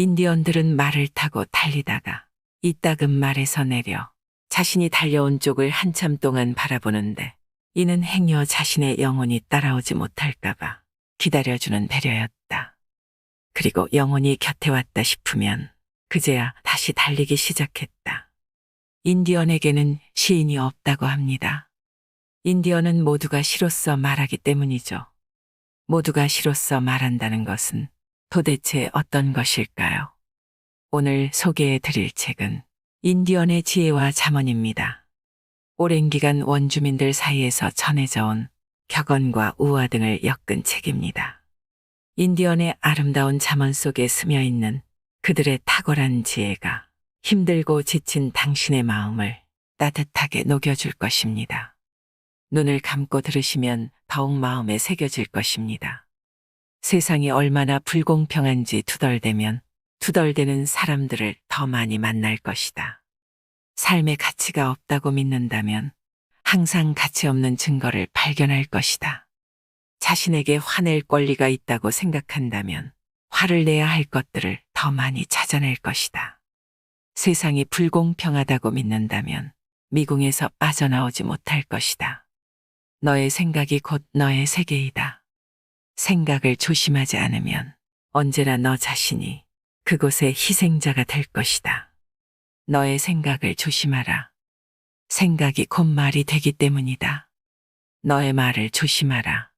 인디언들은 말을 타고 달리다가 이따금 말에서 내려 자신이 달려온 쪽을 한참 동안 바라보는데 이는 행여 자신의 영혼이 따라오지 못할까봐 기다려주는 배려였다. 그리고 영혼이 곁에 왔다 싶으면 그제야 다시 달리기 시작했다. 인디언에게는 시인이 없다고 합니다. 인디언은 모두가 시로써 말하기 때문이죠. 모두가 시로써 말한다는 것은 도대체 어떤 것일까요? 오늘 소개해 드릴 책은 인디언의 지혜와 잠언입니다. 오랜 기간 원주민들 사이에서 전해져 온 격언과 우화 등을 엮은 책입니다. 인디언의 아름다운 잠언 속에 스며 있는 그들의 탁월한 지혜가 힘들고 지친 당신의 마음을 따뜻하게 녹여줄 것입니다. 눈을 감고 들으시면 더욱 마음에 새겨질 것입니다. 세상이 얼마나 불공평한지 투덜대면 투덜대는 사람들을 더 많이 만날 것이다. 삶의 가치가 없다고 믿는다면 항상 가치 없는 증거를 발견할 것이다. 자신에게 화낼 권리가 있다고 생각한다면 화를 내야 할 것들을 더 많이 찾아낼 것이다. 세상이 불공평하다고 믿는다면 미궁에서 빠져나오지 못할 것이다. 너의 생각이 곧 너의 세계이다. 생각을 조심하지 않으면 언제나 너 자신이 그곳의 희생자가 될 것이다. 너의 생각을 조심하라. 생각이 곧 말이 되기 때문이다. 너의 말을 조심하라.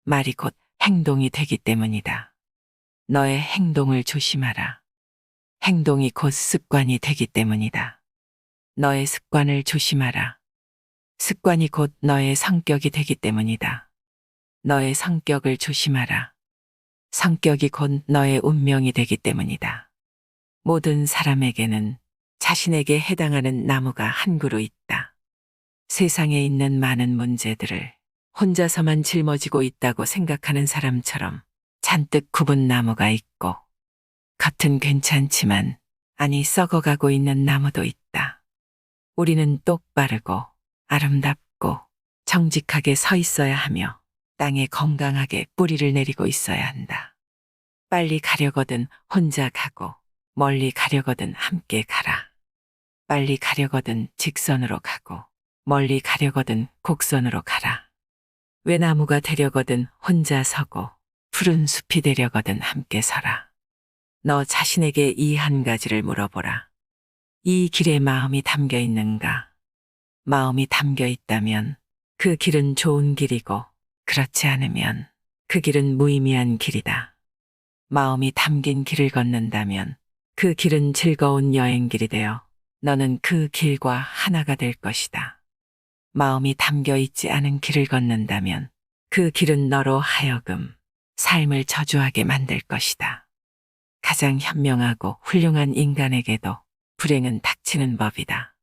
말이 곧 행동이 되기 때문이다. 너의 행동을 조심하라. 행동이 곧 습관이 되기 때문이다. 너의 습관을 조심하라. 습관이 곧 너의 성격이 되기 때문이다. 너의 성격을 조심하라. 성격이 곧 너의 운명이 되기 때문이다. 모든 사람에게는 자신에게 해당하는 나무가 한 그루 있다. 세상에 있는 많은 문제들을 혼자서만 짊어지고 있다고 생각하는 사람처럼 잔뜩 굽은 나무가 있고 겉은 괜찮지만 안이 썩어가고 있는 나무도 있다. 우리는 똑바르고 아름답고 정직하게 서 있어야 하며 땅에 건강하게 뿌리를 내리고 있어야 한다. 빨리 가려거든 혼자 가고 멀리 가려거든 함께 가라. 빨리 가려거든 직선으로 가고 멀리 가려거든 곡선으로 가라. 외나무가 되려거든 혼자 서고 푸른 숲이 되려거든 함께 서라. 너 자신에게 이 한 가지를 물어보라. 이 길에 마음이 담겨 있는가? 마음이 담겨 있다면 그 길은 좋은 길이고 그렇지 않으면 그 길은 무의미한 길이다. 마음이 담긴 길을 걷는다면 그 길은 즐거운 여행길이 되어 너는 그 길과 하나가 될 것이다. 마음이 담겨 있지 않은 길을 걷는다면 그 길은 너로 하여금 삶을 저주하게 만들 것이다. 가장 현명하고 훌륭한 인간에게도 불행은 닥치는 법이다.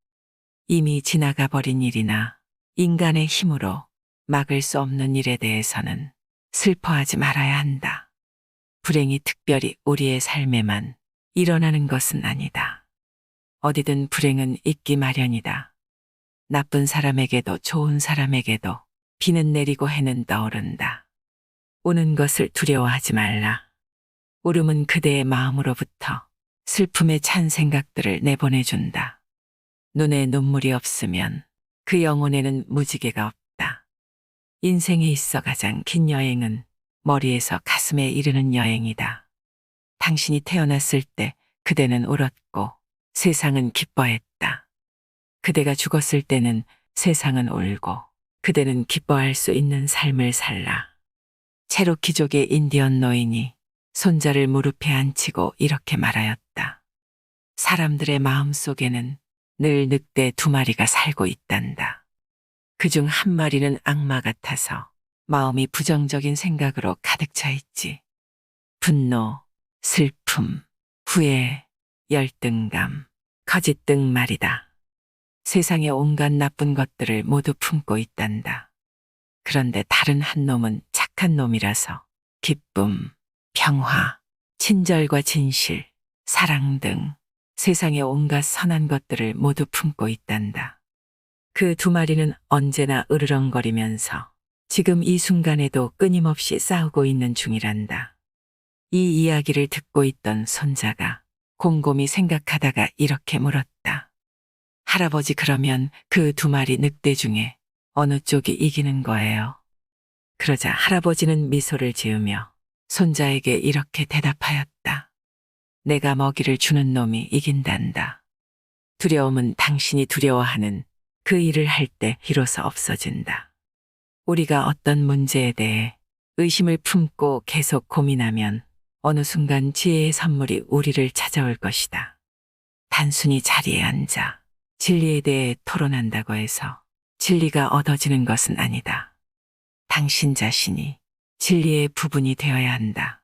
이미 지나가 버린 일이나 인간의 힘으로 막을 수 없는 일에 대해서는 슬퍼하지 말아야 한다. 불행이 특별히 우리의 삶에만 일어나는 것은 아니다. 어디든 불행은 있기 마련이다. 나쁜 사람에게도 좋은 사람에게도 비는 내리고 해는 떠오른다. 우는 것을 두려워하지 말라. 울음은 그대의 마음으로부터 슬픔에 찬 생각들을 내보내준다. 눈에 눈물이 없으면 그 영혼에는 무지개가 없다. 인생에 있어 가장 긴 여행은 머리에서 가슴에 이르는 여행이다. 당신이 태어났을 때 그대는 울었고 세상은 기뻐했다. 그대가 죽었을 때는 세상은 울고 그대는 기뻐할 수 있는 삶을 살라. 체로키족의 인디언 노인이 손자를 무릎에 앉히고 이렇게 말하였다. 사람들의 마음 속에는 늘 늑대 2마리가 살고 있단다. 그중 1마리는 악마 같아서 마음이 부정적인 생각으로 가득 차 있지. 분노, 슬픔, 후회, 열등감, 거짓 등 말이다. 세상의 온갖 나쁜 것들을 모두 품고 있단다. 그런데 다른 한 놈은 착한 놈이라서 기쁨, 평화, 친절과 진실, 사랑 등 세상의 온갖 선한 것들을 모두 품고 있단다. 그 2마리는 언제나 으르렁거리면서 지금 이 순간에도 끊임없이 싸우고 있는 중이란다. 이 이야기를 듣고 있던 손자가 곰곰이 생각하다가 이렇게 물었다. 할아버지, 그러면 그 두 마리 늑대 중에 어느 쪽이 이기는 거예요? 그러자 할아버지는 미소를 지으며 손자에게 이렇게 대답하였다. 내가 먹이를 주는 놈이 이긴단다. 두려움은 당신이 두려워하는 그 일을 할 때 비로소 없어진다. 우리가 어떤 문제에 대해 의심을 품고 계속 고민하면 어느 순간 지혜의 선물이 우리를 찾아올 것이다. 단순히 자리에 앉아 진리에 대해 토론한다고 해서 진리가 얻어지는 것은 아니다. 당신 자신이 진리의 부분이 되어야 한다.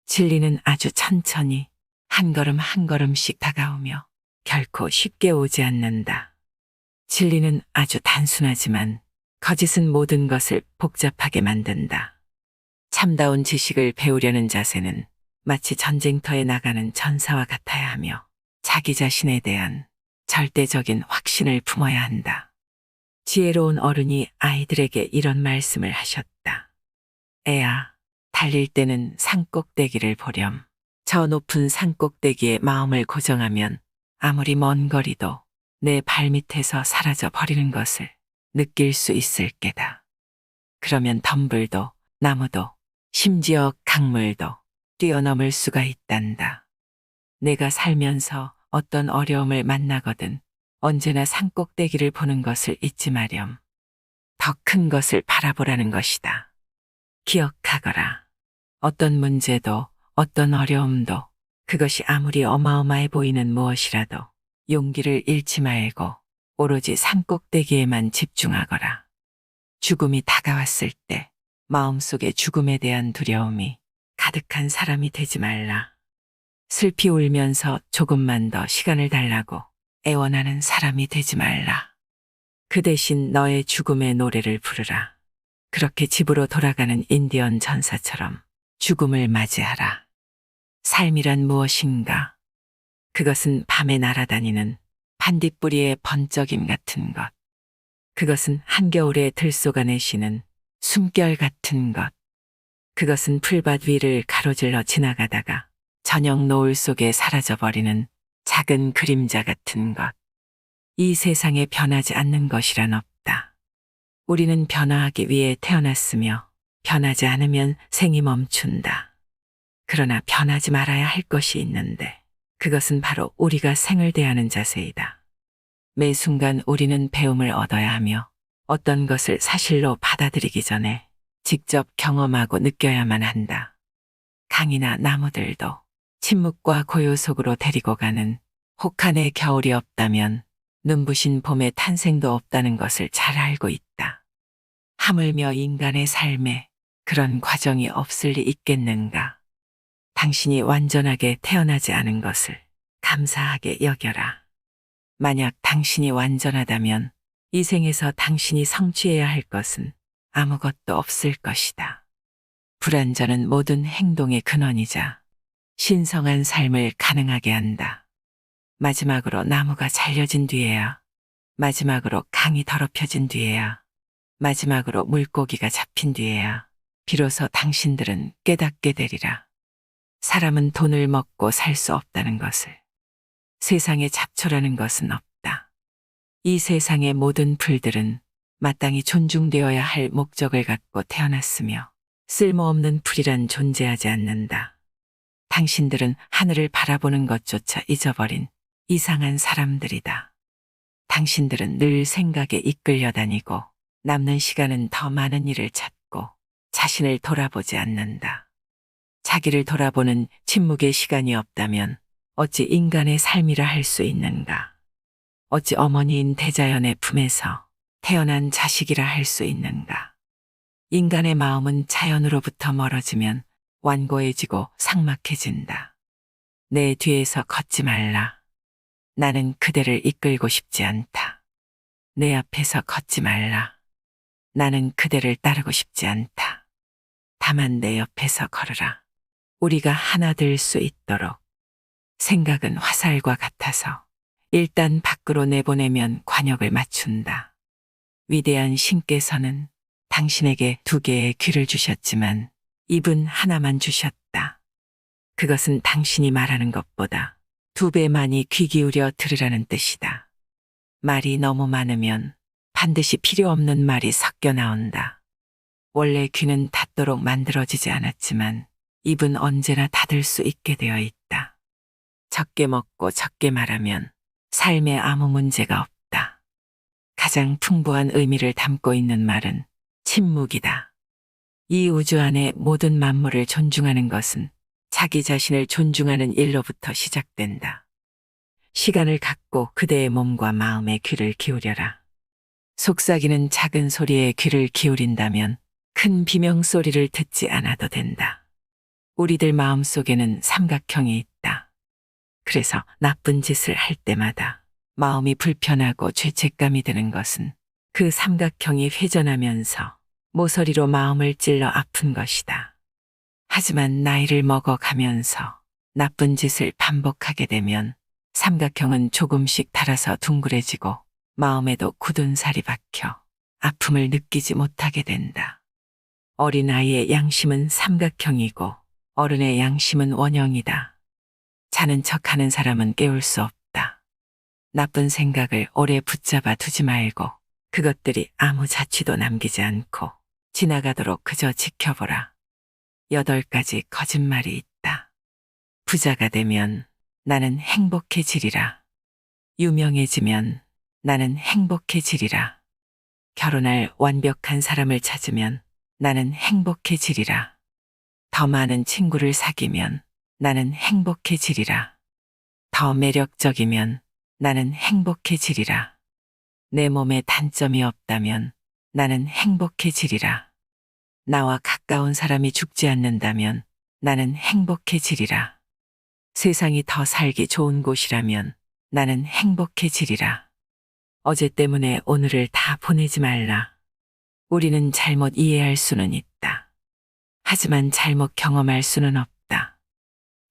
진리는 아주 천천히 한 걸음 한 걸음씩 다가오며 결코 쉽게 오지 않는다. 진리는 아주 단순하지만 거짓은 모든 것을 복잡하게 만든다. 참다운 지식을 배우려는 자세는 마치 전쟁터에 나가는 전사와 같아야 하며 자기 자신에 대한 절대적인 확신을 품어야 한다. 지혜로운 어른이 아이들에게 이런 말씀을 하셨다. 애야, 달릴 때는 산꼭대기를 보렴. 저 높은 산꼭대기에 마음을 고정하면 아무리 먼 거리도 내 발밑에서 사라져 버리는 것을 느낄 수 있을 게다. 그러면 덤불도 나무도 심지어 강물도 뛰어넘을 수가 있단다. 내가 살면서 어떤 어려움을 만나거든 언제나 산꼭대기를 보는 것을 잊지 마렴. 더 큰 것을 바라보라는 것이다. 기억하거라. 어떤 문제도 어떤 어려움도 그것이 아무리 어마어마해 보이는 무엇이라도 용기를 잃지 말고 오로지 산꼭대기에만 집중하거라. 죽음이 다가왔을 때 마음속에 죽음에 대한 두려움이 가득한 사람이 되지 말라. 슬피 울면서 조금만 더 시간을 달라고 애원하는 사람이 되지 말라. 그 대신 너의 죽음의 노래를 부르라. 그렇게 집으로 돌아가는 인디언 전사처럼 죽음을 맞이하라. 삶이란 무엇인가? 그것은 밤에 날아다니는 반딧불이의 번쩍임 같은 것. 그것은 한겨울에 들쏘가내쉬는 숨결 같은 것. 그것은 풀밭 위를 가로질러 지나가다가 저녁 노을 속에 사라져버리는 작은 그림자 같은 것. 이 세상에 변하지 않는 것이란 없다. 우리는 변화하기 위해 태어났으며 변하지 않으면 생이 멈춘다. 그러나 변하지 말아야 할 것이 있는데 그것은 바로 우리가 생을 대하는 자세이다. 매 순간 우리는 배움을 얻어야 하며 어떤 것을 사실로 받아들이기 전에 직접 경험하고 느껴야만 한다. 강이나 나무들도 침묵과 고요 속으로 데리고 가는 혹한의 겨울이 없다면 눈부신 봄의 탄생도 없다는 것을 잘 알고 있다. 하물며 인간의 삶에 그런 과정이 없을 리 있겠는가? 당신이 완전하게 태어나지 않은 것을 감사하게 여겨라. 만약 당신이 완전하다면 이 생에서 당신이 성취해야 할 것은 아무것도 없을 것이다. 불완전은 모든 행동의 근원이자 신성한 삶을 가능하게 한다. 마지막으로 나무가 잘려진 뒤에야, 마지막으로 강이 더럽혀진 뒤에야, 마지막으로 물고기가 잡힌 뒤에야 비로소 당신들은 깨닫게 되리라. 사람은 돈을 먹고 살 수 없다는 것을. 세상에 잡초라는 것은 없다. 이 세상의 모든 풀들은 마땅히 존중되어야 할 목적을 갖고 태어났으며 쓸모없는 풀이란 존재하지 않는다. 당신들은 하늘을 바라보는 것조차 잊어버린 이상한 사람들이다. 당신들은 늘 생각에 이끌려 다니고 남는 시간은 더 많은 일을 찾고 자신을 돌아보지 않는다. 자기를 돌아보는 침묵의 시간이 없다면 어찌 인간의 삶이라 할 수 있는가? 어찌 어머니인 대자연의 품에서 태어난 자식이라 할 수 있는가? 인간의 마음은 자연으로부터 멀어지면 완고해지고 삭막해진다. 내 뒤에서 걷지 말라. 나는 그대를 이끌고 싶지 않다. 내 앞에서 걷지 말라. 나는 그대를 따르고 싶지 않다. 다만 내 옆에서 걸으라. 우리가 하나 될 수 있도록. 생각은 화살과 같아서 일단 밖으로 내보내면 관역을 맞춘다. 위대한 신께서는 당신에게 2개의 귀를 주셨지만 입은 하나만 주셨다. 그것은 당신이 말하는 것보다 2배 많이 귀 기울여 들으라는 뜻이다. 말이 너무 많으면 반드시 필요 없는 말이 섞여 나온다. 원래 귀는 닫도록 만들어지지 않았지만 입은 언제나 닫을 수 있게 되어 있다. 적게 먹고 적게 말하면 삶에 아무 문제가 없다. 가장 풍부한 의미를 담고 있는 말은 침묵이다. 이 우주 안의 모든 만물을 존중하는 것은 자기 자신을 존중하는 일로부터 시작된다. 시간을 갖고 그대의 몸과 마음에 귀를 기울여라. 속삭이는 작은 소리에 귀를 기울인다면 큰 비명소리를 듣지 않아도 된다. 우리들 마음속에는 삼각형이 있다. 그래서 나쁜 짓을 할 때마다 마음이 불편하고 죄책감이 드는 것은 그 삼각형이 회전하면서 모서리로 마음을 찔러 아픈 것이다. 하지만 나이를 먹어가면서 나쁜 짓을 반복하게 되면 삼각형은 조금씩 닳아서 둥그레지고 마음에도 굳은 살이 박혀 아픔을 느끼지 못하게 된다. 어린아이의 양심은 삼각형이고 어른의 양심은 원형이다. 자는 척하는 사람은 깨울 수 없다. 나쁜 생각을 오래 붙잡아 두지 말고 그것들이 아무 자취도 남기지 않고 지나가도록 그저 지켜보라. 8가지 거짓말이 있다. 부자가 되면 나는 행복해지리라. 유명해지면 나는 행복해지리라. 결혼할 완벽한 사람을 찾으면 나는 행복해지리라. 더 많은 친구를 사귀면 나는 행복해지리라. 더 매력적이면 나는 행복해지리라. 내 몸에 단점이 없다면 나는 행복해지리라. 나와 가까운 사람이 죽지 않는다면 나는 행복해지리라. 세상이 더 살기 좋은 곳이라면 나는 행복해지리라. 어제 때문에 오늘을 다 보내지 말라. 우리는 잘못 이해할 수는 있다. 하지만 잘못 경험할 수는 없다.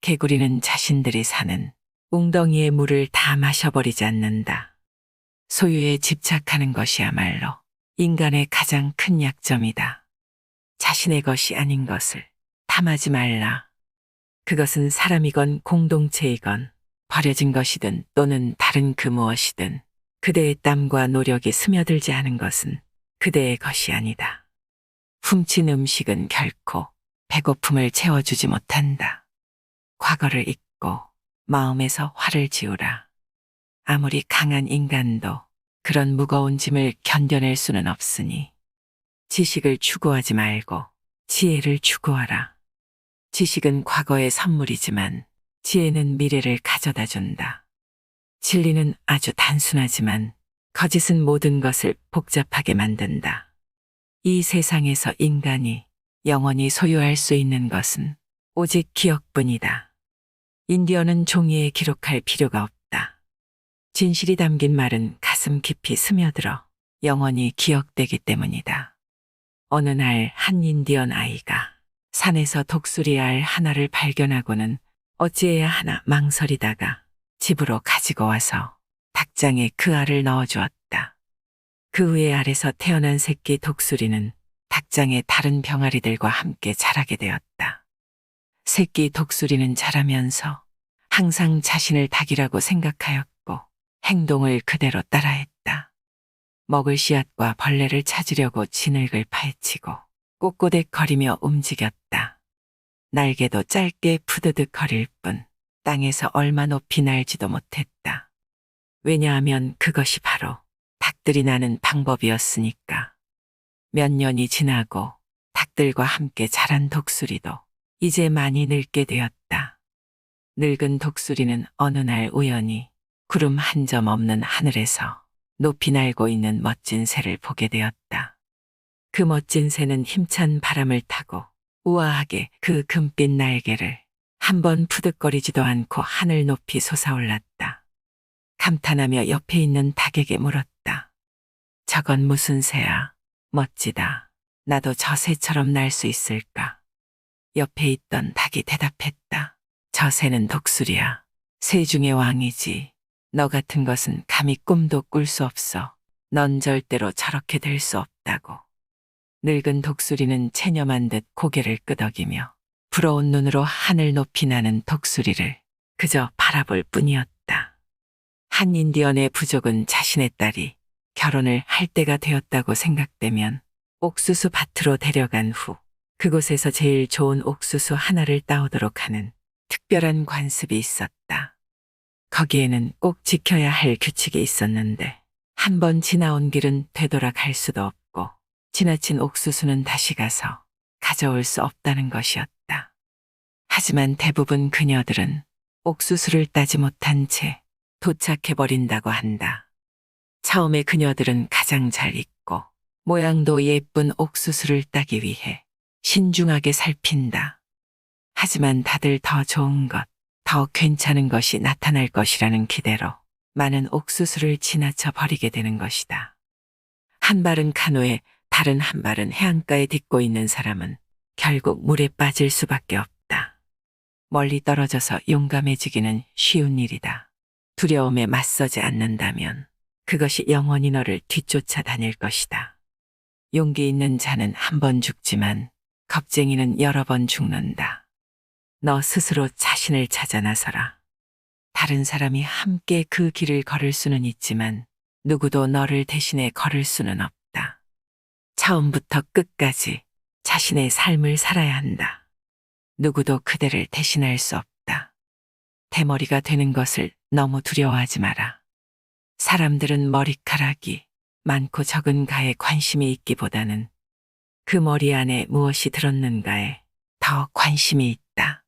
개구리는 자신들이 사는 웅덩이의 물을 다 마셔버리지 않는다. 소유에 집착하는 것이야말로 인간의 가장 큰 약점이다. 자신의 것이 아닌 것을 탐하지 말라. 그것은 사람이건 공동체이건 버려진 것이든 또는 다른 그 무엇이든 그대의 땀과 노력이 스며들지 않은 것은 그대의 것이 아니다. 훔친 음식은 결코 배고픔을 채워주지 못한다. 과거를 잊고 마음에서 화를 지우라. 아무리 강한 인간도 그런 무거운 짐을 견뎌낼 수는 없으니 지식을 추구하지 말고 지혜를 추구하라. 지식은 과거의 선물이지만 지혜는 미래를 가져다 준다. 진리는 아주 단순하지만 거짓은 모든 것을 복잡하게 만든다. 이 세상에서 인간이 영원히 소유할 수 있는 것은 오직 기억뿐이다. 인디언은 종이에 기록할 필요가 없다. 진실이 담긴 말은 가슴 깊이 스며들어 영원히 기억되기 때문이다. 어느 날 한 인디언 아이가 산에서 독수리 알 하나를 발견하고는 어찌해야 하나 망설이다가 집으로 가지고 와서 닭장에 그 알을 넣어주었다. 그 후에 알에서 태어난 새끼 독수리는 닭장의 다른 병아리들과 함께 자라게 되었다. 새끼 독수리는 자라면서 항상 자신을 닭이라고 생각하였고 행동을 그대로 따라했다. 먹을 씨앗과 벌레를 찾으려고 진흙을 파헤치고 꼿꼿해거리며 움직였다. 날개도 짧게 푸드득 거릴 뿐 땅에서 얼마 높이 날지도 못했다. 왜냐하면 그것이 바로 닭들이 나는 방법이었으니까. 몇 년이 지나고 닭들과 함께 자란 독수리도 이제 많이 늙게 되었다. 늙은 독수리는 어느 날 우연히 구름 한 점 없는 하늘에서 높이 날고 있는 멋진 새를 보게 되었다. 그 멋진 새는 힘찬 바람을 타고 우아하게 그 금빛 날개를 한번 푸득거리지도 않고 하늘 높이 솟아올랐다. 감탄하며 옆에 있는 닭에게 물었다. 저건 무슨 새야? 멋지다. 나도 저 새처럼 날 수 있을까? 옆에 있던 닭이 대답했다. 저 새는 독수리야. 새 중의 왕이지. 너 같은 것은 감히 꿈도 꿀 수 없어. 넌 절대로 저렇게 될 수 없다고. 늙은 독수리는 체념한 듯 고개를 끄덕이며 부러운 눈으로 하늘 높이 나는 독수리를 그저 바라볼 뿐이었다. 한 인디언의 부족은 자신의 딸이 결혼을 할 때가 되었다고 생각되면 옥수수 밭으로 데려간 후 그곳에서 제일 좋은 옥수수 하나를 따오도록 하는 특별한 관습이 있었다. 거기에는 꼭 지켜야 할 규칙이 있었는데 한 번 지나온 길은 되돌아 갈 수도 없고 지나친 옥수수는 다시 가서 가져올 수 없다는 것이었다. 하지만 대부분 그녀들은 옥수수를 따지 못한 채 도착해버린다고 한다. 처음에 그녀들은 가장 잘 익고 모양도 예쁜 옥수수를 따기 위해 신중하게 살핀다. 하지만 다들 더 좋은 것, 더 괜찮은 것이 나타날 것이라는 기대로 많은 옥수수를 지나쳐 버리게 되는 것이다. 한 발은 카누에 다른 한 발은 해안가에 딛고 있는 사람은 결국 물에 빠질 수밖에 없다. 멀리 떨어져서 용감해지기는 쉬운 일이다. 두려움에 맞서지 않는다면 그것이 영원히 너를 뒤쫓아 다닐 것이다. 용기 있는 자는 한 번 죽지만 겁쟁이는 여러 번 죽는다. 너 스스로 자신을 찾아 나서라. 다른 사람이 함께 그 길을 걸을 수는 있지만 누구도 너를 대신해 걸을 수는 없다. 처음부터 끝까지 자신의 삶을 살아야 한다. 누구도 그대를 대신할 수 없다. 대머리가 되는 것을 너무 두려워하지 마라. 사람들은 머리카락이 많고 적은가에 관심이 있기보다는 그 머리 안에 무엇이 들었는가에 더 관심이 있다.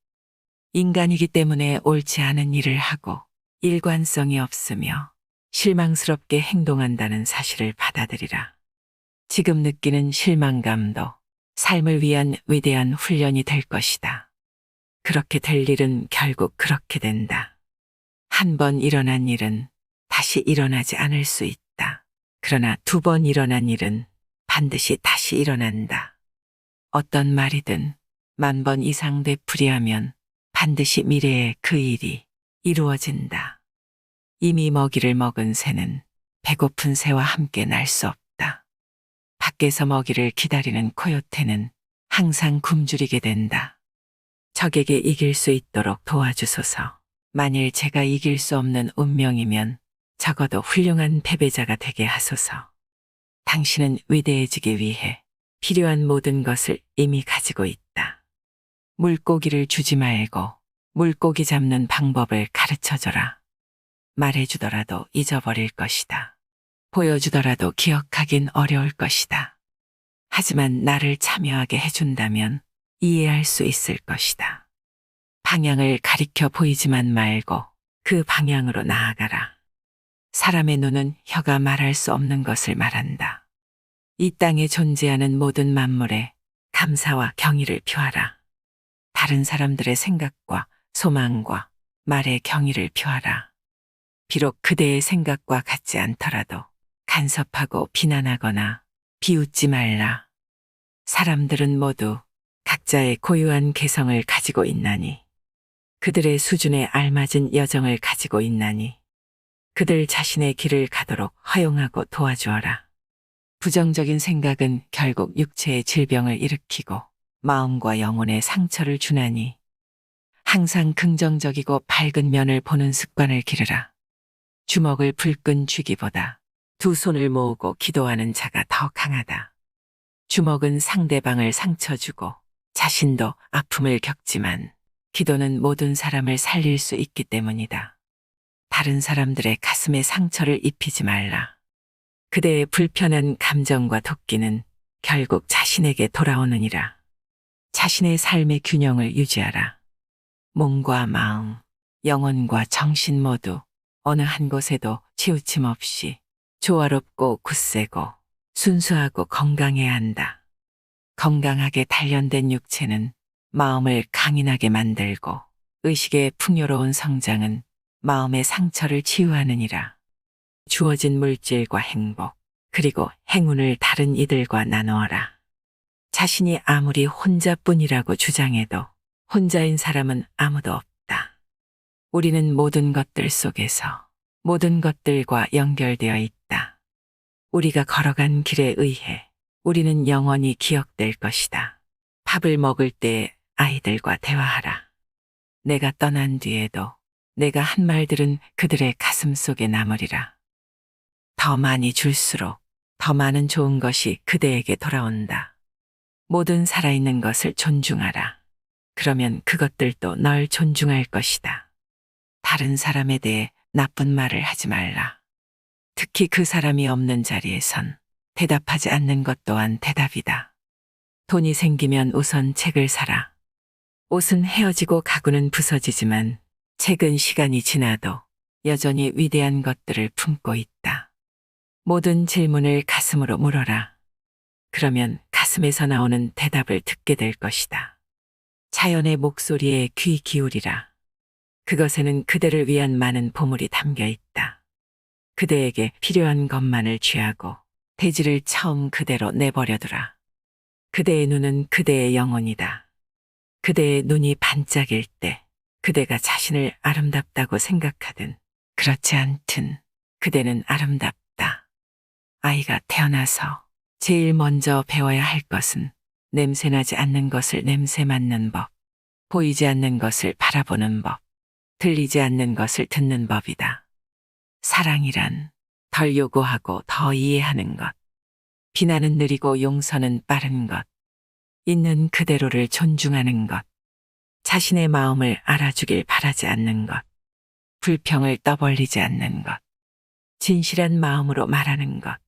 인간이기 때문에 옳지 않은 일을 하고 일관성이 없으며 실망스럽게 행동한다는 사실을 받아들이라. 지금 느끼는 실망감도 삶을 위한 위대한 훈련이 될 것이다. 그렇게 될 일은 결국 그렇게 된다. 한 번 일어난 일은 다시 일어나지 않을 수 있다. 그러나 두 번 일어난 일은 반드시 다시 일어난다. 어떤 말이든 10,000번 이상 되풀이하면 반드시 미래에 그 일이 이루어진다. 이미 먹이를 먹은 새는 배고픈 새와 함께 날 수 없다. 밖에서 먹이를 기다리는 코요테는 항상 굶주리게 된다. 적에게 이길 수 있도록 도와주소서. 만일 제가 이길 수 없는 운명이면 적어도 훌륭한 패배자가 되게 하소서. 당신은 위대해지기 위해 필요한 모든 것을 이미 가지고 있다. 물고기를 주지 말고 물고기 잡는 방법을 가르쳐줘라. 말해주더라도 잊어버릴 것이다. 보여주더라도 기억하긴 어려울 것이다. 하지만 나를 참여하게 해준다면 이해할 수 있을 것이다. 방향을 가리켜 보이지만 말고 그 방향으로 나아가라. 사람의 눈은 혀가 말할 수 없는 것을 말한다. 이 땅에 존재하는 모든 만물에 감사와 경의를 표하라. 다른 사람들의 생각과 소망과 말에 경의를 표하라. 비록 그대의 생각과 같지 않더라도 간섭하고 비난하거나 비웃지 말라. 사람들은 모두 각자의 고유한 개성을 가지고 있나니 그들의 수준에 알맞은 여정을 가지고 있나니 그들 자신의 길을 가도록 허용하고 도와주어라. 부정적인 생각은 결국 육체의 질병을 일으키고 마음과 영혼에 상처를 주나니 항상 긍정적이고 밝은 면을 보는 습관을 기르라. 주먹을 불끈 쥐기보다 두 손을 모으고 기도하는 자가 더 강하다. 주먹은 상대방을 상처 주고 자신도 아픔을 겪지만 기도는 모든 사람을 살릴 수 있기 때문이다. 다른 사람들의 가슴에 상처를 입히지 말라. 그대의 불편한 감정과 도끼는 결국 자신에게 돌아오느니라. 자신의 삶의 균형을 유지하라. 몸과 마음, 영혼과 정신 모두 어느 한 곳에도 치우침 없이 조화롭고 굳세고 순수하고 건강해야 한다. 건강하게 단련된 육체는 마음을 강인하게 만들고 의식의 풍요로운 성장은 마음의 상처를 치유하느니라. 주어진 물질과 행복, 그리고 행운을 다른 이들과 나누어라. 자신이 아무리 혼자뿐이라고 주장해도 혼자인 사람은 아무도 없다. 우리는 모든 것들 속에서 모든 것들과 연결되어 있다. 우리가 걸어간 길에 의해 우리는 영원히 기억될 것이다. 밥을 먹을 때 아이들과 대화하라. 내가 떠난 뒤에도 내가 한 말들은 그들의 가슴 속에 남으리라. 더 많이 줄수록 더 많은 좋은 것이 그대에게 돌아온다. 모든 살아있는 것을 존중하라. 그러면 그것들도 널 존중할 것이다. 다른 사람에 대해 나쁜 말을 하지 말라. 특히 그 사람이 없는 자리에선 대답하지 않는 것 또한 대답이다. 돈이 생기면 우선 책을 사라. 옷은 헤어지고 가구는 부서지지만 책은 시간이 지나도 여전히 위대한 것들을 품고 있다. 모든 질문을 가슴으로 물어라. 그러면 가슴에서 나오는 대답을 듣게 될 것이다. 자연의 목소리에 귀 기울이라. 그것에는 그대를 위한 많은 보물이 담겨 있다. 그대에게 필요한 것만을 취하고 대지를 처음 그대로 내버려두라. 그대의 눈은 그대의 영혼이다. 그대의 눈이 반짝일 때 그대가 자신을 아름답다고 생각하든 그렇지 않든 그대는 아름답다. 아이가 태어나서 제일 먼저 배워야 할 것은 냄새나지 않는 것을 냄새 맡는 법, 보이지 않는 것을 바라보는 법, 들리지 않는 것을 듣는 법이다. 사랑이란 덜 요구하고 더 이해하는 것, 비난은 느리고 용서는 빠른 것, 있는 그대로를 존중하는 것, 자신의 마음을 알아주길 바라지 않는 것, 불평을 떠벌리지 않는 것, 진실한 마음으로 말하는 것,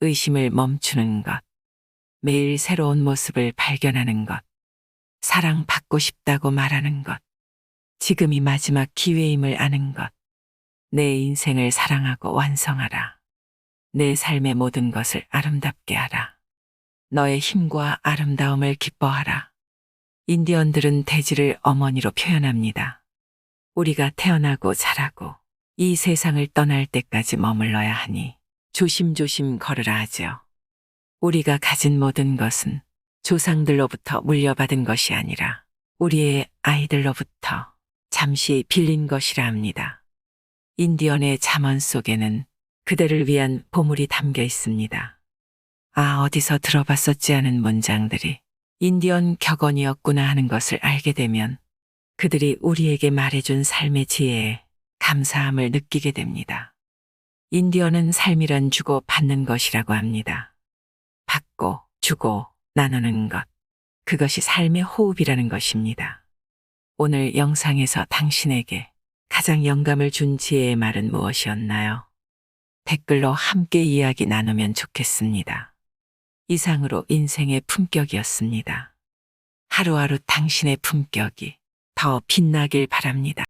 의심을 멈추는 것, 매일 새로운 모습을 발견하는 것, 사랑받고 싶다고 말하는 것, 지금이 마지막 기회임을 아는 것, 내 인생을 사랑하고 완성하라. 내 삶의 모든 것을 아름답게 하라. 너의 힘과 아름다움을 기뻐하라. 인디언들은 대지를 어머니로 표현합니다. 우리가 태어나고 자라고 이 세상을 떠날 때까지 머물러야 하니 조심조심 걸으라 하지요. 우리가 가진 모든 것은 조상들로부터 물려받은 것이 아니라 우리의 아이들로부터 잠시 빌린 것이라 합니다. 인디언의 잠언 속에는 그대를 위한 보물이 담겨 있습니다. 아, 어디서 들어봤었지 하는 문장들이 인디언 격언이었구나 하는 것을 알게 되면 그들이 우리에게 말해준 삶의 지혜에 감사함을 느끼게 됩니다. 인디언은 삶이란 주고 받는 것이라고 합니다. 받고, 주고, 나누는 것. 그것이 삶의 호흡이라는 것입니다. 오늘 영상에서 당신에게 가장 영감을 준 지혜의 말은 무엇이었나요? 댓글로 함께 이야기 나누면 좋겠습니다. 이상으로 인생의 품격이었습니다. 하루하루 당신의 품격이 더 빛나길 바랍니다.